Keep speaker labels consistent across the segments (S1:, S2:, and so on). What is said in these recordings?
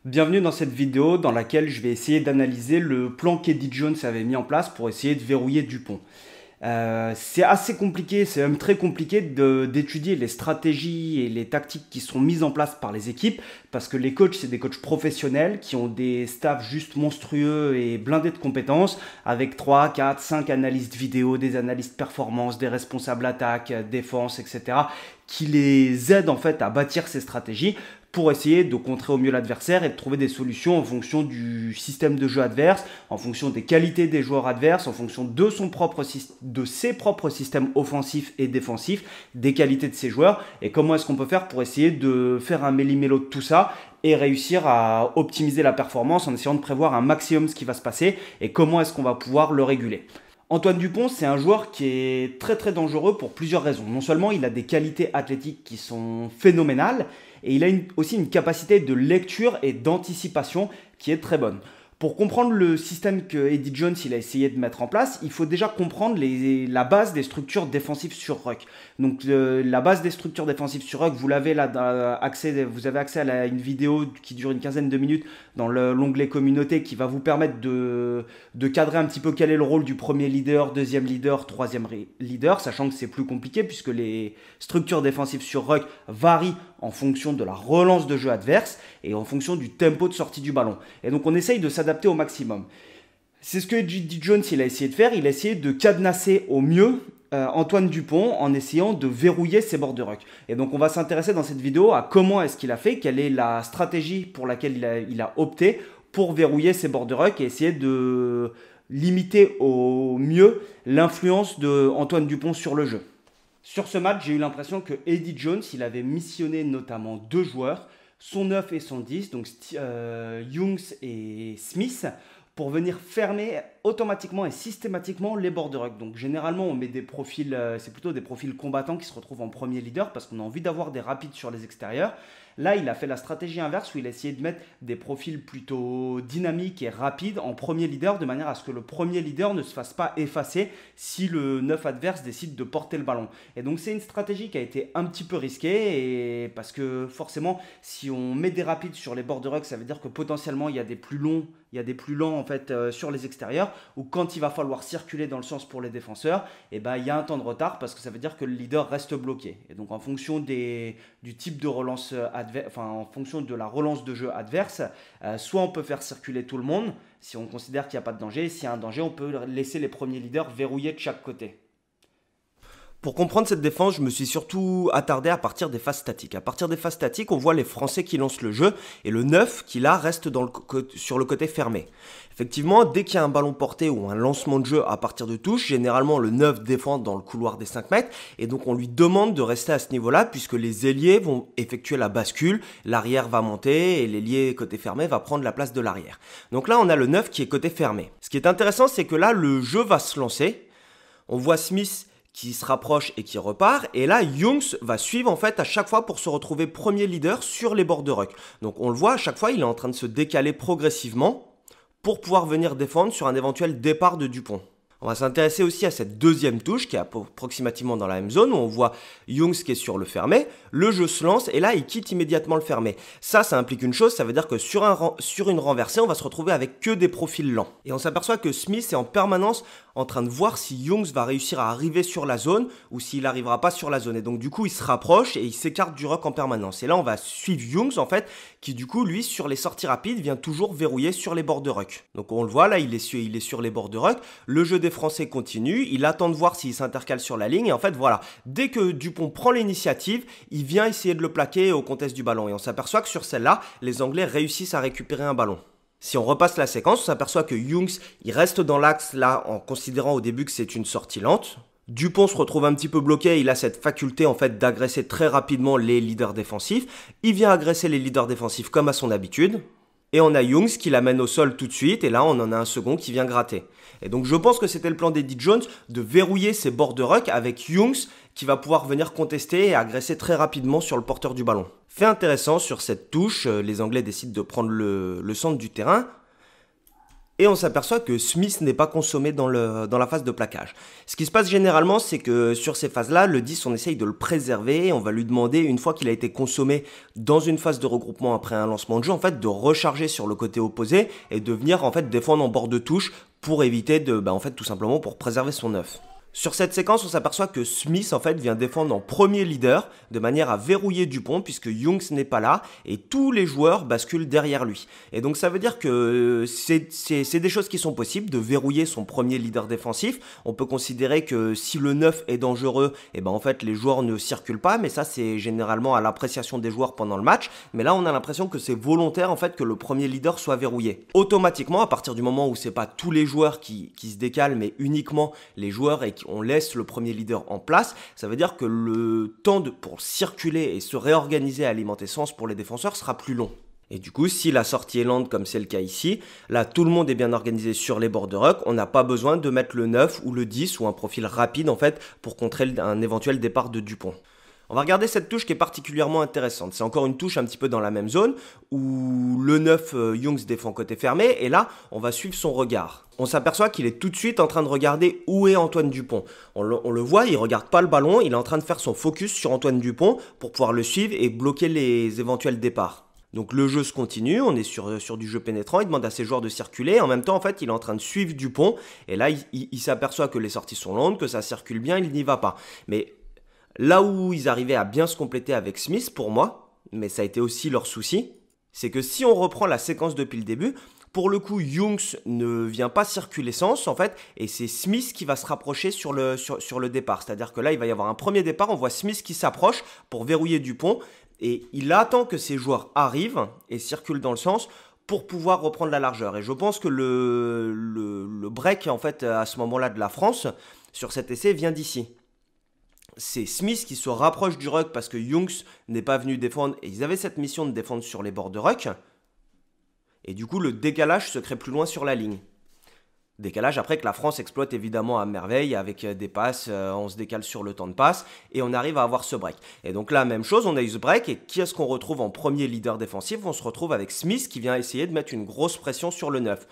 S1: Bienvenue dans cette vidéo dans laquelle je vais essayer d'analyser le plan qu'Eddie Jones avait mis en place pour essayer de verrouiller Dupont. C'est assez compliqué, c'est même très compliqué d'étudier les stratégies et les tactiques qui sont mises en place par les équipes parce que les coachs, c'est des coachs professionnels qui ont des staffs juste monstrueux et blindés de compétences avec 3, 4, 5 analystes vidéo, des analystes performance, des responsables attaque, défense, etc. qui les aident en fait à bâtir ces stratégies pour essayer de contrer au mieux l'adversaire et de trouver des solutions en fonction du système de jeu adverse, en fonction des qualités des joueurs adverses, en fonction de ses propres systèmes offensifs et défensifs, des qualités de ses joueurs, et comment est-ce qu'on peut faire pour essayer de faire un méli-mélo de tout ça et réussir à optimiser la performance en essayant de prévoir un maximum ce qui va se passer et comment est-ce qu'on va pouvoir le réguler. Antoine Dupont, c'est un joueur qui est très très dangereux pour plusieurs raisons. Non seulement il a des qualités athlétiques qui sont phénoménales, et il a aussi une capacité de lecture et d'anticipation qui est très bonne. Pour comprendre le système que Eddie Jones il a essayé de mettre en place, il faut déjà comprendre la base des structures défensives sur ruck. Donc la base des structures défensives sur ruck, vous avez accès à une vidéo qui dure une quinzaine de minutes dans l'onglet communauté qui va vous permettre de cadrer un petit peu quel est le rôle du premier leader, deuxième leader, troisième leader, sachant que c'est plus compliqué puisque les structures défensives sur ruck varient en fonction de la relance de jeu adverse et en fonction du tempo de sortie du ballon. Et donc on essaye de s'adapter au maximum. C'est ce que Eddie Jones il a essayé de faire, il a essayé de cadenasser au mieux Antoine Dupont en essayant de verrouiller ses bords de ruck. Et donc on va s'intéresser dans cette vidéo à comment est-ce qu'il a fait, quelle est la stratégie pour laquelle il a opté pour verrouiller ses bords de ruck et essayer de limiter au mieux l'influence d'Antoine Dupont sur le jeu. Sur ce match, j'ai eu l'impression que Eddie Jones, il avait missionné notamment deux joueurs, son 9 et son 10, donc Youngs et Smith, pour venir fermer automatiquement et systématiquement les bords de ruck. Donc généralement, on met des profils, c'est plutôt des profils combattants qui se retrouvent en premier leader parce qu'on a envie d'avoir des rapides sur les extérieurs. Là, il a fait la stratégie inverse où il a essayé de mettre des profils plutôt dynamiques et rapides en premier leader de manière à ce que le premier leader ne se fasse pas effacer si le 9 adverse décide de porter le ballon. Et donc c'est une stratégie qui a été un petit peu risquée parce que forcément, si on met des rapides sur les bords de ruck, ça veut dire que potentiellement il y a des plus longs en fait sur les extérieurs ou quand il va falloir circuler dans le sens pour les défenseurs, et ben il y a un temps de retard parce que ça veut dire que le leader reste bloqué. Et donc en fonction du type de relance en fonction de la relance de jeu adverse, soit on peut faire circuler tout le monde si on considère qu'il n'y a pas de danger, s'il y a un danger, on peut laisser les premiers leaders verrouillés de chaque côté. Pour comprendre cette défense, je me suis surtout attardé à partir des phases statiques. À partir des phases statiques, on voit les Français qui lancent le jeu et le 9 qui là reste sur le côté fermé. Effectivement, dès qu'il y a un ballon porté ou un lancement de jeu à partir de touche, généralement le 9 défend dans le couloir des 5 mètres et donc on lui demande de rester à ce niveau-là puisque les ailiers vont effectuer la bascule, l'arrière va monter et l'ailier côté fermé va prendre la place de l'arrière. Donc là, on a le 9 qui est côté fermé. Ce qui est intéressant, c'est que là, le jeu va se lancer. On voit Smith qui se rapproche et qui repart. Et là, Youngs va suivre en fait à chaque fois pour se retrouver premier leader sur les bords de ruck. Donc on le voit, à chaque fois, il est en train de se décaler progressivement pour pouvoir venir défendre sur un éventuel départ de Dupont. On va s'intéresser aussi à cette deuxième touche qui est approximativement dans la même zone où on voit Youngs qui est sur le fermé. Le jeu se lance et là, il quitte immédiatement le fermé. Ça implique une chose, ça veut dire que sur une renversée, on va se retrouver avec que des profils lents. Et on s'aperçoit que Smith est en permanence en train de voir si Youngs va réussir à arriver sur la zone ou s'il n'arrivera pas sur la zone. Et donc du coup, il se rapproche et il s'écarte du ruck en permanence. Et là, on va suivre Youngs en fait, qui du coup, lui, sur les sorties rapides, vient toujours verrouiller sur les bords de ruck. Donc on le voit, là, il est sur les bords de ruck. Le jeu des Français continue, il attend de voir s'il s'intercale sur la ligne. Et en fait, voilà, dès que Dupont prend l'initiative, il vient essayer de le plaquer au contest du ballon. Et on s'aperçoit que sur celle-là, les Anglais réussissent à récupérer un ballon. Si on repasse la séquence, on s'aperçoit que Youngs, il reste dans l'axe là en considérant au début que c'est une sortie lente. Dupont se retrouve un petit peu bloqué, il a cette faculté en fait d'agresser très rapidement les leaders défensifs. Il vient agresser les leaders défensifs comme à son habitude. Et on a Youngs qui l'amène au sol tout de suite, et là on en a un second qui vient gratter. Et donc je pense que c'était le plan d'Eddie Jones de verrouiller ses bords de ruck avec Youngs qui va pouvoir venir contester et agresser très rapidement sur le porteur du ballon. Fait intéressant, sur cette touche, les Anglais décident de prendre le centre du terrain.
S2: Et on s'aperçoit que Smith n'est pas consommé dans la phase de plaquage. Ce qui se passe généralement, c'est que sur ces phases-là, le 10, on essaye de le préserver. On va lui demander, une fois qu'il a été consommé dans une phase de regroupement après un lancement de jeu, en fait, de recharger sur le côté opposé et de venir en fait défendre en bord de touche pour éviter de, en fait, tout simplement pour préserver son 9. Sur cette séquence, on s'aperçoit que Smith en fait vient défendre en premier leader de manière à verrouiller Dupont puisque Youngs n'est pas là et tous les joueurs basculent derrière lui. Et donc ça veut dire que c'est des choses qui sont possibles de verrouiller son premier leader défensif. On peut considérer que si le 9 est dangereux, et en fait les joueurs ne circulent pas, mais ça c'est généralement à l'appréciation des joueurs pendant le match. Mais là on a l'impression que c'est volontaire en fait que le premier leader soit verrouillé. Automatiquement, à partir du moment où c'est pas tous les joueurs qui se décalent, mais uniquement les joueurs et on laisse le premier leader en place, ça veut dire que le temps pour circuler et se réorganiser et alimenter sens pour les défenseurs sera plus long. Et du coup, si la sortie est lente comme c'est le cas ici, là tout le monde est bien organisé sur les bords de ruck, on n'a pas besoin de mettre le 9 ou le 10 ou un profil rapide en fait pour contrer un éventuel départ de Dupont. On va regarder cette touche qui est particulièrement intéressante. C'est encore une touche un petit peu dans la même zone où le 9 Youngs défend côté fermé et là on va suivre son regard. On s'aperçoit qu'il est tout de suite en train de regarder où est Antoine Dupont. On le voit, il ne regarde pas le ballon, il est en train de faire son focus sur Antoine Dupont pour pouvoir le suivre et bloquer les éventuels départs. Donc le jeu se continue, on est sur du jeu pénétrant, il demande à ses joueurs de circuler, en même temps en fait il est en train de suivre Dupont et là il s'aperçoit que les sorties sont lentes, que ça circule bien, il n'y va pas. Mais là où ils arrivaient à bien se compléter avec Smith, pour moi, mais ça a été aussi leur souci, c'est que si on reprend la séquence depuis le début, pour le coup, Youngs ne vient pas circuler sens, en fait, et c'est Smith qui va se rapprocher sur le départ. C'est-à-dire que là, il va y avoir un premier départ, on voit Smith qui s'approche pour verrouiller Dupont, et il attend que ses joueurs arrivent et circulent dans le sens pour pouvoir reprendre la largeur. Et je pense que le break, en fait, à ce moment-là de la France, sur cet essai, vient d'ici. C'est Smith qui se rapproche du ruck parce que Youngs n'est pas venu défendre et ils avaient cette mission de défendre sur les bords de ruck. Et du coup, le décalage se crée plus loin sur la ligne. Décalage après que la France exploite évidemment à merveille avec des passes, on se décale sur le temps de passe et on arrive à avoir ce break. Et donc là, même chose, on a eu ce break et qui est-ce qu'on retrouve en premier leader défensif? On se retrouve avec Smith qui vient essayer de mettre une grosse pression sur le 9.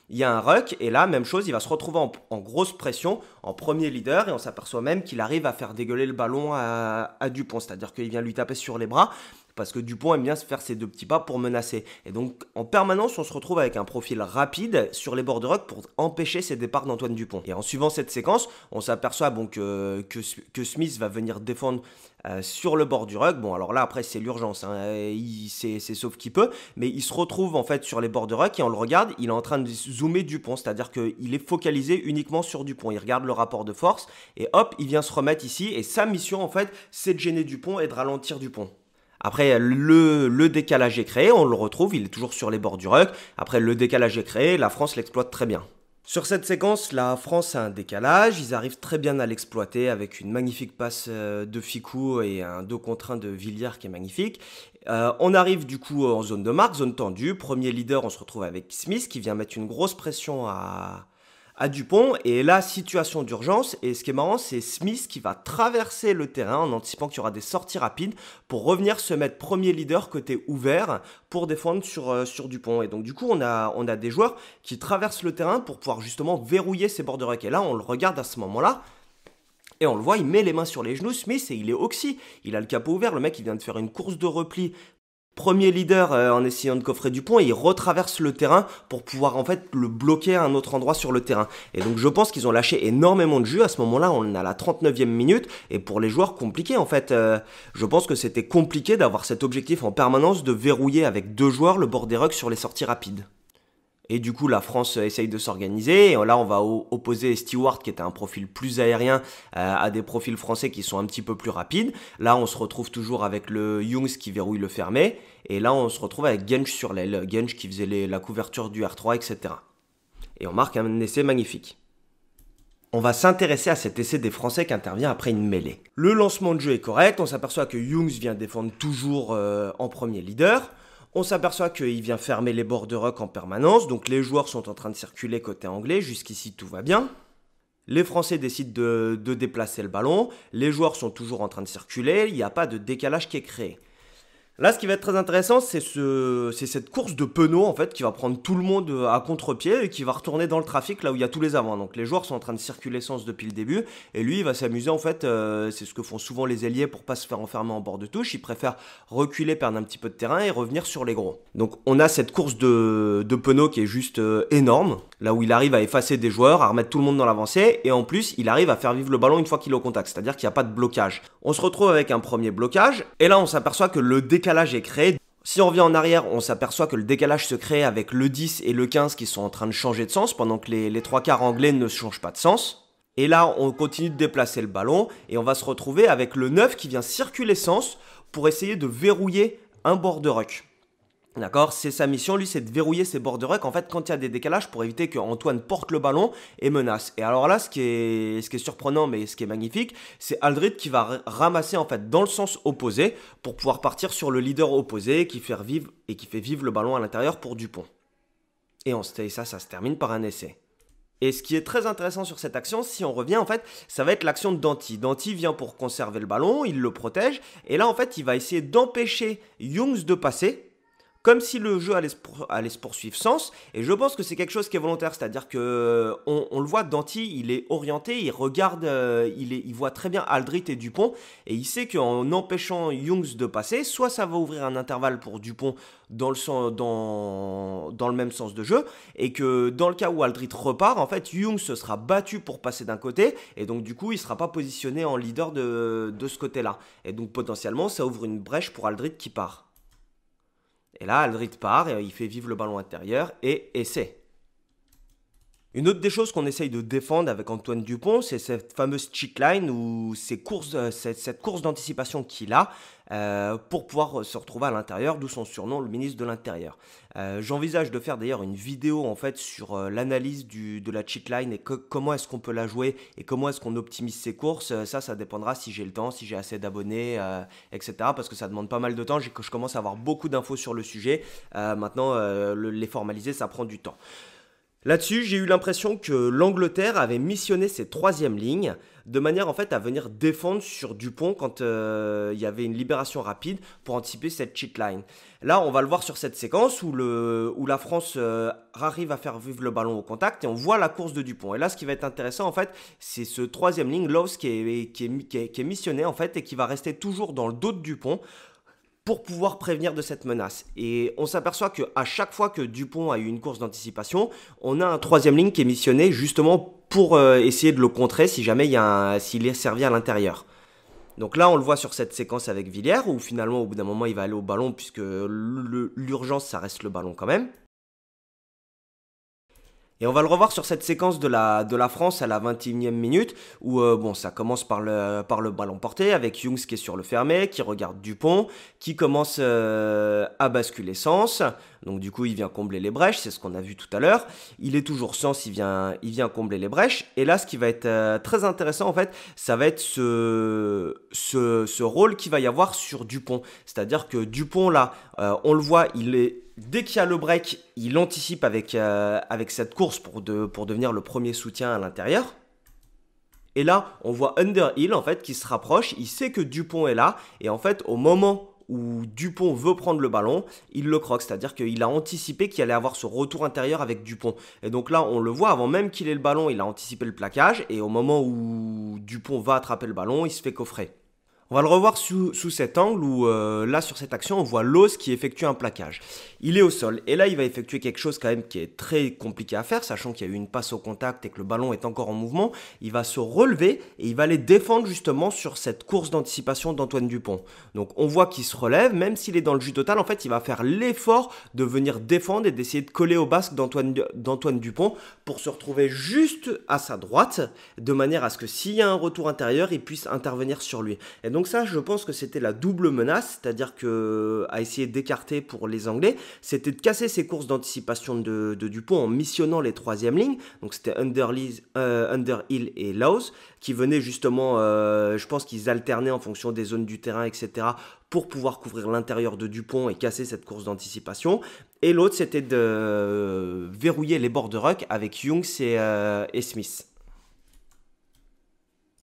S2: Il y a un ruck et là, même chose, il va se retrouver en grosse pression, en premier leader et on s'aperçoit même qu'il arrive à faire dégueuler le ballon à Dupont, c'est-à-dire qu'il vient lui taper sur les bras parce que Dupont aime bien se faire ses deux petits pas pour menacer. Et donc, en permanence, on se retrouve avec un profil rapide sur les bords de ruck pour empêcher ces départs d'Antoine Dupont. Et en suivant cette séquence, on s'aperçoit que Smith va venir défendre sur le bord du ruck. Bon, alors là, après, c'est l'urgence, hein. C'est sauf qu'il peut, mais il se retrouve en fait sur les bords de ruck et on le regarde, il est en train de zoomer Dupont, c'est-à-dire qu'il est focalisé uniquement sur Dupont. Il regarde le rapport de force et hop, il vient se remettre ici et sa mission, en fait, c'est de gêner Dupont et de ralentir Dupont. Après, le décalage est créé, on le retrouve, il est toujours sur les bords du ruck. Après, le décalage est créé, la France l'exploite très bien. Sur cette séquence, la France a un décalage, ils arrivent très bien à l'exploiter avec une magnifique passe de Ficou et un 2 contre 1 de Villiers qui est magnifique. On arrive du coup en zone de marque, zone tendue. Premier leader, on se retrouve avec Smith qui vient mettre une grosse pression à Dupont. Et là, situation d'urgence. Et ce qui est marrant, c'est Smith qui va traverser le terrain en anticipant qu'il y aura des sorties rapides pour revenir se mettre premier leader côté ouvert pour défendre sur Dupont. Et donc du coup, on a des joueurs qui traversent le terrain pour pouvoir justement verrouiller ces bords de ruck. Et là, on le regarde à ce moment-là. Et on le voit, il met les mains sur les genoux, Smith, et il est oxy. Il a le capot ouvert, le mec il vient de faire une course de repli. Premier leader en essayant de coffrer Dupont et il retraverse le terrain pour pouvoir en fait le bloquer à un autre endroit sur le terrain. Et donc je pense qu'ils ont lâché énormément de jus. À ce moment-là, on est à la 39e minute et pour les joueurs compliqué en fait. Je pense que c'était compliqué d'avoir cet objectif en permanence de verrouiller avec 2 joueurs le bord des rucks sur les sorties rapides. Et du coup, la France essaye de s'organiser. Et là, on va opposer Stewart, qui était un profil plus aérien, à des profils français qui sont un petit peu plus rapides. Là, on se retrouve toujours avec le Youngs qui verrouille le fermé. Et là, on se retrouve avec Gensch sur l'aile. Gensch qui faisait la couverture du R3, etc. Et on marque un essai magnifique. On va s'intéresser à cet essai des Français qui intervient après une mêlée. Le lancement de jeu est correct. On s'aperçoit que Youngs vient défendre toujours en premier leader. On s'aperçoit qu'il vient fermer les bords de ruck en permanence, donc les joueurs sont en train de circuler côté anglais, jusqu'ici tout va bien. Les Français décident de déplacer le ballon, les joueurs sont toujours en train de circuler, il n'y a pas de décalage qui est créé. Là, ce qui va être très intéressant, c'est cette course de Penaud en fait qui va prendre tout le monde à contre-pied et qui va retourner dans le trafic là où il y a tous les avants. Donc les joueurs sont en train de circuler sens depuis le début et lui il va s'amuser en fait, c'est ce que font souvent les ailiers pour pas se faire enfermer en bord de touche. Il préfère reculer, perdre un petit peu de terrain et revenir sur les gros. Donc on a cette course de Penaud qui est juste énorme, là où il arrive à effacer des joueurs, à remettre tout le monde dans l'avancée et en plus il arrive à faire vivre le ballon une fois qu'il est au contact, c'est-à-dire qu'il n'y a pas de blocage. On se retrouve avec un premier blocage et là on s'aperçoit que le décalage est créé. Si on revient en arrière, on s'aperçoit que le décalage se crée avec le 10 et le 15 qui sont en train de changer de sens pendant que les trois quarts anglais ne changent pas de sens. Et là, on continue de déplacer le ballon et on va se retrouver avec le 9 qui vient circuler sens pour essayer de verrouiller un bord de ruck. D'accord, c'est sa mission, lui, c'est de verrouiller ses bords de ruck en fait quand il y a des décalages pour éviter que Antoine porte le ballon et menace. Et alors là, ce qui est surprenant mais ce qui est magnifique, c'est Aldrit qui va ramasser en fait dans le sens opposé pour pouvoir partir sur le leader opposé qui fait vivre le ballon à l'intérieur pour Dupont. Et ça se termine par un essai. Et ce qui est très intéressant sur cette action, si on revient en fait, ça va être l'action de Danty. Danty vient pour conserver le ballon, il le protège et là en fait, il va essayer d'empêcher Youngs de passer. Comme si le jeu allait se poursuivre sens, et je pense que c'est quelque chose qui est volontaire, c'est-à-dire que on le voit, Danty, il est orienté, il regarde, il voit très bien Aldrit et Dupont, et il sait qu'en empêchant Youngs de passer, soit ça va ouvrir un intervalle pour Dupont dans le même sens de jeu, et que dans le cas où Aldrit repart, en fait, Youngs se sera battu pour passer d'un côté, et donc du coup, il ne sera pas positionné en leader de ce côté-là. Et donc potentiellement, ça ouvre une brèche pour Aldrit qui part. Et là, Aldrit part, et il fait vivre le ballon intérieur et essai. Une autre des choses qu'on essaye de défendre avec Antoine Dupont, c'est cette fameuse cheat line ou cette course d'anticipation qu'il a pour pouvoir se retrouver à l'intérieur, d'où son surnom, le ministre de l'Intérieur. J'envisage de faire d'ailleurs une vidéo en fait sur l'analyse de la cheat line et comment est-ce qu'on peut la jouer et comment est-ce qu'on optimise ses courses. Ça dépendra si j'ai le temps, si j'ai assez d'abonnés, etc. Parce que ça demande pas mal de temps. Je commence à avoir beaucoup d'infos sur le sujet. Maintenant, les formaliser, ça prend du temps. Là-dessus, j'ai eu l'impression que l'Angleterre avait missionné ses troisièmes lignes de manière en fait à venir défendre sur Dupont quand il y avait une libération rapide pour anticiper cette cheat line. Là, on va le voir sur cette séquence où la France arrive à faire vivre le ballon au contact et on voit la course de Dupont. Et là, ce qui va être intéressant en fait, c'est ce troisième ligne, Lowe's, qui est missionné en fait et qui va rester toujours dans le dos de Dupont pour pouvoir prévenir de cette menace. Et on s'aperçoit qu'à chaque fois que Dupont a eu une course d'anticipation, on a un troisième ligne qui est missionné justement pour essayer de le contrer si jamais s'il est servi à l'intérieur. Donc là, on le voit sur cette séquence avec Villiers, où finalement, au bout d'un moment, il va aller au ballon, puisque l'urgence, ça reste le ballon quand même. Et on va le revoir sur cette séquence de la France à la 21e minute où ça commence par le ballon porté avec Youngs qui est sur le fermé, qui regarde Dupont, qui commence à basculer sens. Donc du coup, il vient combler les brèches, c'est ce qu'on a vu tout à l'heure. Il est toujours sens, il vient combler les brèches. Et là, ce qui va être très intéressant en fait, ça va être ce rôle qu'il va y avoir sur Dupont. C'est-à-dire que Dupont là, on le voit, dès qu'il y a le break, il anticipe avec cette course pour devenir le premier soutien à l'intérieur. Et là, on voit Underhill en fait qui se rapproche. Il sait que Dupont est là. Et en fait, au moment où Dupont veut prendre le ballon, il le croque. C'est-à-dire qu'il a anticipé qu'il allait avoir ce retour intérieur avec Dupont. Et donc là, on le voit, avant même qu'il ait le ballon, il a anticipé le plaquage. Et au moment où Dupont va attraper le ballon, il se fait coffrer. On va le revoir sous cet angle où là sur cette action on voit Lowe's qui effectue un plaquage. Il est au sol et là il va effectuer quelque chose quand même qui est très compliqué à faire, sachant qu'il y a eu une passe au contact et que le ballon est encore en mouvement. Il va se relever et il va aller défendre justement sur cette course d'anticipation d'Antoine Dupont. Donc on voit qu'il se relève, même s'il est dans le jus total, en fait il va faire l'effort de venir défendre et d'essayer de coller au basque d'Antoine Dupont pour se retrouver juste à sa droite, de manière à ce que s'il y a un retour intérieur, il puisse intervenir sur lui. Et donc ça, je pense que c'était la double menace, c'est-à-dire à essayer d'écarter pour les Anglais, c'était de casser ces courses d'anticipation de Dupont en missionnant les troisièmes lignes. Donc c'était Underhill et Lowe's qui venaient justement, je pense qu'ils alternaient en fonction des zones du terrain, etc. pour pouvoir couvrir l'intérieur de Dupont et casser cette course d'anticipation. Et l'autre, c'était de verrouiller les bords de ruck avec Youngs et Smith.